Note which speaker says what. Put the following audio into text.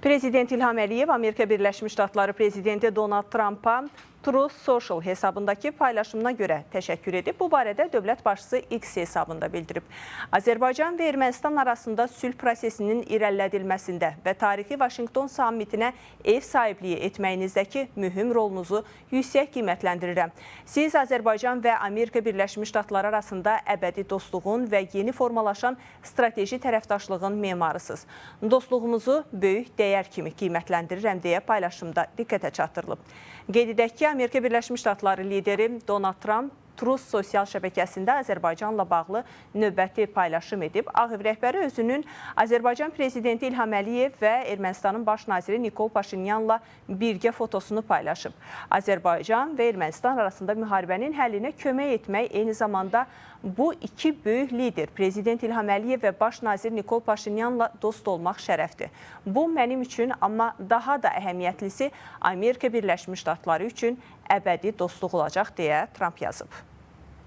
Speaker 1: Prezident İlham Əliyev Amerika Birləşmiş Ştatları prezidenti Donald Trumpa Truth Social hesabındakı paylaşımına görə təşəkkür edib. Bu barədə dövlət başçısı X hesabında bildirib. Azərbaycan və Ermənistan arasında sülh prosesinin irəlilədilməsində və tarixi Vaşinqton sammitinə ev sahibliyi etməyinizdəki mühüm rolunuzu yüksək qiymətləndirirəm. Siz Azərbaycan və Amerika Birləşmiş Ştatları arasında əbədi dostluğun və yeni formalaşan strateji tərəfdaşlığın memarısınız. Dostluğumuzu böyük dəyər kimi qiymətləndirirəm deyə paylaşımda diqqətə çatdırılıb. Qeyd edək ki, Amerika Birləşmiş Ştatları lideri Donald Trump Truth sosial şəbəkəsində Azərbaycanla bağlı növbəti paylaşım edib. Ağ Ev rəhbəri özünün Azərbaycan prezidenti İlham Əliyev və Ermənistanın baş naziri Nikol Paşinyanla birgə fotosunu paylaşıb. Azərbaycan və Ermənistan arasında müharibənin həllinə kömək etmək eyni zamanda bu iki böyük lider prezident İlham Əliyev və baş nazir Nikol Paşinyanla dost olmaq şərəfdir. Bu mənim üçün, amma daha da əhəmiyyətlisi Amerika Birləşmiş Ştatları üçün əbədi dostluq olacaq deyə Trump yazıb.